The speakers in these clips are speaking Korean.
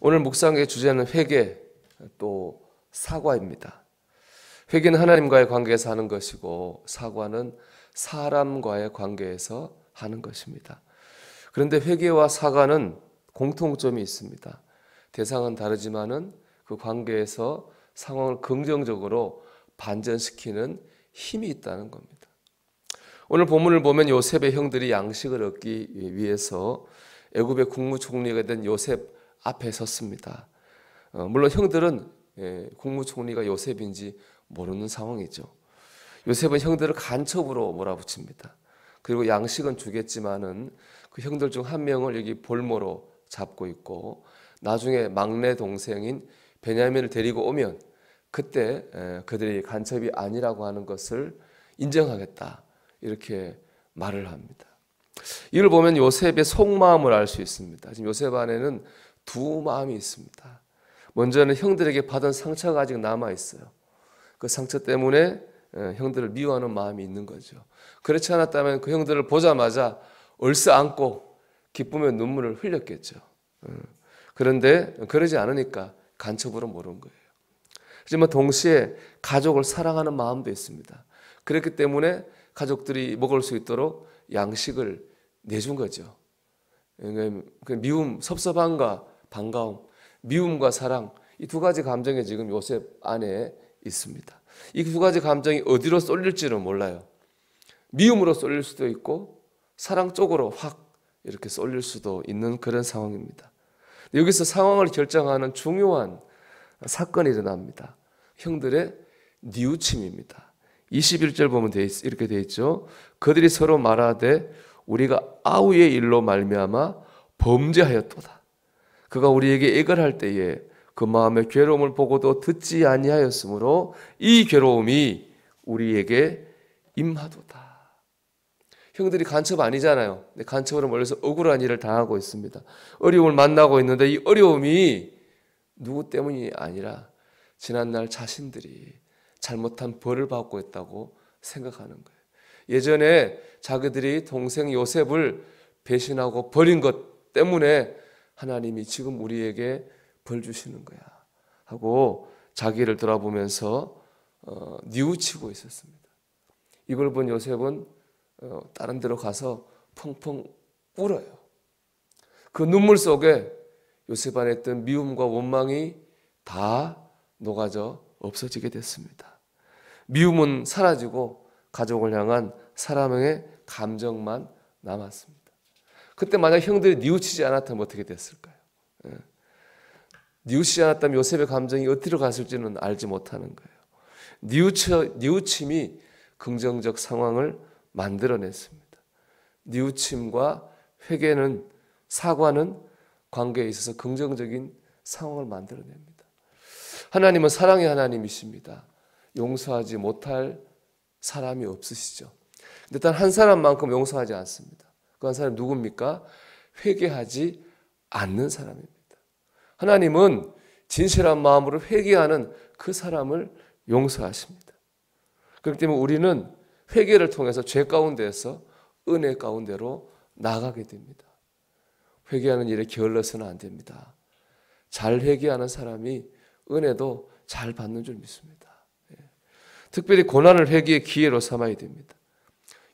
오늘 묵상의 주제는 회개 또 사과입니다. 회개는 하나님과의 관계에서 하는 것이고 사과는 사람과의 관계에서 하는 것입니다. 그런데 회개와 사과는 공통점이 있습니다. 대상은 다르지만은 그 관계에서 상황을 긍정적으로 반전시키는 힘이 있다는 겁니다. 오늘 본문을 보면 요셉의 형들이 양식을 얻기 위해서 애굽의 국무총리가 된 요셉 앞에 섰습니다. 물론 형들은 국무총리가 요셉인지 모르는 상황이죠. 요셉은 형들을 간첩으로 몰아붙입니다. 그리고 양식은 주겠지만은 그 형들 중 한 명을 여기 볼모로 잡고 있고 나중에 막내 동생인 베냐민을 데리고 오면 그때 그들이 간첩이 아니라고 하는 것을 인정하겠다 이렇게 말을 합니다. 이걸 보면 요셉의 속마음을 알 수 있습니다. 지금 요셉 안에는 두 마음이 있습니다. 먼저는 형들에게 받은 상처가 아직 남아 있어요. 그 상처 때문에 형들을 미워하는 마음이 있는 거죠. 그렇지 않았다면 그 형들을 보자마자 얼싸안고 기쁨의 눈물을 흘렸겠죠. 그런데 그러지 않으니까 간첩으로 모른 거예요. 하지만 동시에 가족을 사랑하는 마음도 있습니다. 그렇기 때문에 가족들이 먹을 수 있도록 양식을 내준 거죠. 미움, 섭섭함과 반가움, 미움과 사랑, 이 두 가지 감정이 지금 요셉 안에 있습니다. 이 두 가지 감정이 어디로 쏠릴지는 몰라요. 미움으로 쏠릴 수도 있고 사랑 쪽으로 확 이렇게 쏠릴 수도 있는 그런 상황입니다. 여기서 상황을 결정하는 중요한 사건이 일어납니다. 형들의 뉘우침입니다. 21절 보면 이렇게 돼 있죠. 그들이 서로 말하되 우리가 아우의 일로 말미암아 범죄하였도다. 그가 우리에게 애걸할 때에 그 마음의 괴로움을 보고도 듣지 아니하였으므로 이 괴로움이 우리에게 임하도다. 형들이 간첩 아니잖아요. 근데 간첩으로 몰려서 억울한 일을 당하고 있습니다. 어려움을 만나고 있는데 이 어려움이 누구 때문이 아니라 지난날 자신들이 잘못한 벌을 받고 있다고 생각하는 거예요. 예전에 자기들이 동생 요셉을 배신하고 버린 것 때문에 하나님이 지금 우리에게 벌 주시는 거야 하고 자기를 돌아보면서 뉘우치고 있었습니다. 이걸 본 요셉은 다른 데로 가서 펑펑 울어요. 그 눈물 속에 요셉 안에 있던 미움과 원망이 다 녹아져 없어지게 됐습니다. 미움은 사라지고 가족을 향한 사랑의 감정만 남았습니다. 그때 만약 형들이 뉘우치지 않았다면 어떻게 됐을까요? 뉘우치지 않았다면 요셉의 감정이 어디로 갔을지는 알지 못하는 거예요. 뉘우침이 긍정적 상황을 만들어냈습니다. 뉘우침과 회개는 사과는 관계에 있어서 긍정적인 상황을 만들어냅니다. 하나님은 사랑의 하나님이십니다. 용서하지 못할 사람이 없으시죠. 근데 단 한 사람만큼 용서하지 않습니다. 그 한 사람이 누굽니까? 회개하지 않는 사람입니다. 하나님은 진실한 마음으로 회개하는 그 사람을 용서하십니다. 그렇기 때문에 우리는 회개를 통해서 죄 가운데에서 은혜 가운데로 나가게 됩니다. 회개하는 일에 게을러서는 안 됩니다. 잘 회개하는 사람이 은혜도 잘 받는 줄 믿습니다. 특별히 고난을 회개의 기회로 삼아야 됩니다.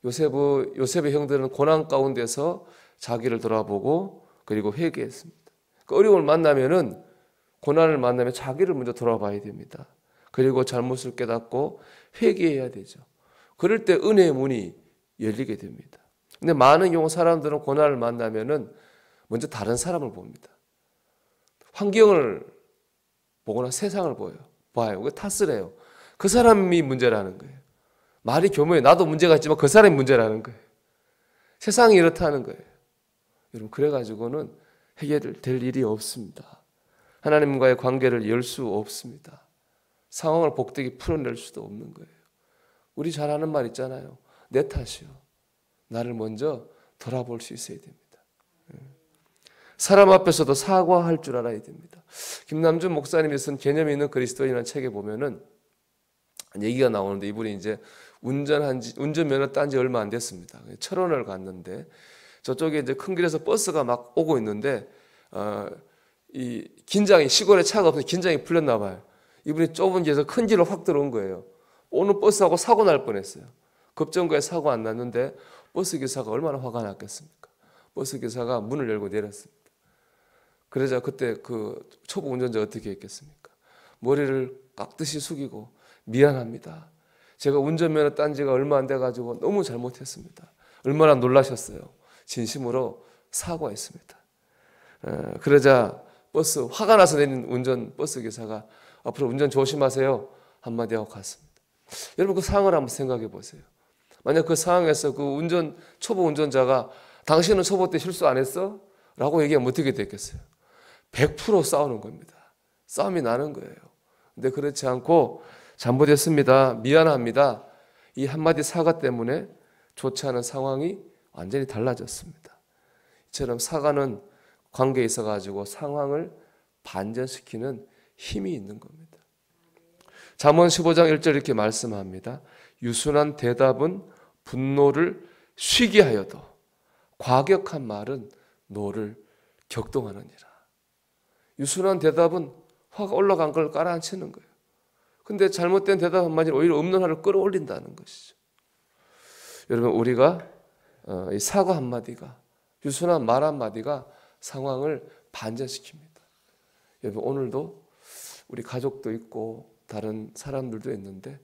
요셉의 형들은 고난 가운데서 자기를 돌아보고 그리고 회개했습니다. 그 어려움을 만나면은 고난을 만나면 자기를 먼저 돌아봐야 됩니다. 그리고 잘못을 깨닫고 회개해야 되죠. 그럴 때 은혜의 문이 열리게 됩니다. 근데 많은 경우 사람들은 고난을 만나면은 먼저 다른 사람을 봅니다. 환경을 보거나 세상을 봐요. 그 탓을 해요. 그 사람이 문제라는 거예요. 말이 교묘해. 나도 문제가 있지만 그 사람이 문제라는 거예요. 세상이 이렇다는 거예요. 여러분 그래가지고는 해결될 일이 없습니다. 하나님과의 관계를 열 수 없습니다. 상황을 복되게 풀어낼 수도 없는 거예요. 우리 잘 하는 말 있잖아요. 내 탓이요. 나를 먼저 돌아볼 수 있어야 됩니다. 사람 앞에서도 사과할 줄 알아야 됩니다. 김남준 목사님이 쓴 개념이 있는 그리스도인이라는 책에 보면은 얘기가 나오는데 이분이 이제 운전면허 딴 지 얼마 안 됐습니다. 철원을 갔는데 저쪽에 이제 큰 길에서 버스가 막 오고 있는데 이 긴장이 시골에 차가 없어서 긴장이 풀렸나 봐요. 이분이 좁은 길에서 큰 길로 확 들어온 거예요. 오늘 버스하고 사고 날 뻔했어요. 급정거에 사고 안 났는데 버스 기사가 얼마나 화가 났겠습니까? 버스 기사가 문을 열고 내렸습니다. 그러자 그때 그 초보 운전자 어떻게 했겠습니까? 머리를 깍듯이 숙이고 미안합니다. 제가 운전면허 딴 지가 얼마 안 돼가지고 너무 잘못했습니다. 얼마나 놀라셨어요. 진심으로 사과했습니다. 그러자 화가 나서 내린 버스 기사가 앞으로 운전 조심하세요 한마디 하고 갔습니다. 여러분 그 상황을 한번 생각해 보세요. 만약 그 상황에서 그 초보 운전자가 당신은 초보 때 실수 안 했어? 라고 얘기하면 어떻게 됐겠어요? 100% 싸우는 겁니다. 싸움이 나는 거예요. 근데 그렇지 않고 잘못했습니다. 미안합니다. 이 한마디 사과 때문에 좋지 않은 상황이 완전히 달라졌습니다. 이처럼 사과는 관계에 있어가지고 상황을 반전시키는 힘이 있는 겁니다. 잠언 15장 1절 이렇게 말씀합니다. 유순한 대답은 분노를 쉬게 하여도 과격한 말은 노를 격동하느니라. 유순한 대답은 화가 올라간 걸 깔아앉히는 거예요. 근데 잘못된 대답 한마디는 오히려 없는 화를 끌어올린다는 것이죠. 여러분 우리가 이 사과 한마디가 유순한 말 한마디가 상황을 반전시킵니다. 여러분 오늘도 우리 가족도 있고 다른 사람들도 있는데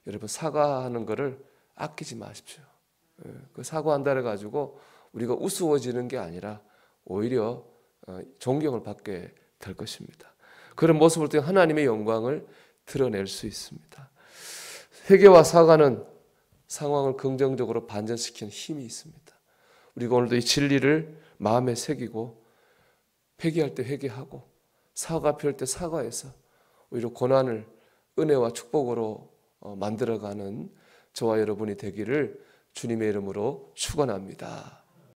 여러분 사과하는 것을 아끼지 마십시오. 그 사과한다 해가지고 우리가 우스워지는 게 아니라 오히려 존경을 받게 될 것입니다. 그런 모습을 통해 하나님의 영광을 드러낼 수 있습니다. 회개와 사과는 상황을 긍정적으로 반전시키는 힘이 있습니다. 우리가 오늘도 이 진리를 마음에 새기고 회개할 때 회개하고 사과 필요할 때 사과해서 오히려 고난을 은혜와 축복으로 만들어가는 저와 여러분이 되기를 주님의 이름으로 축원합니다.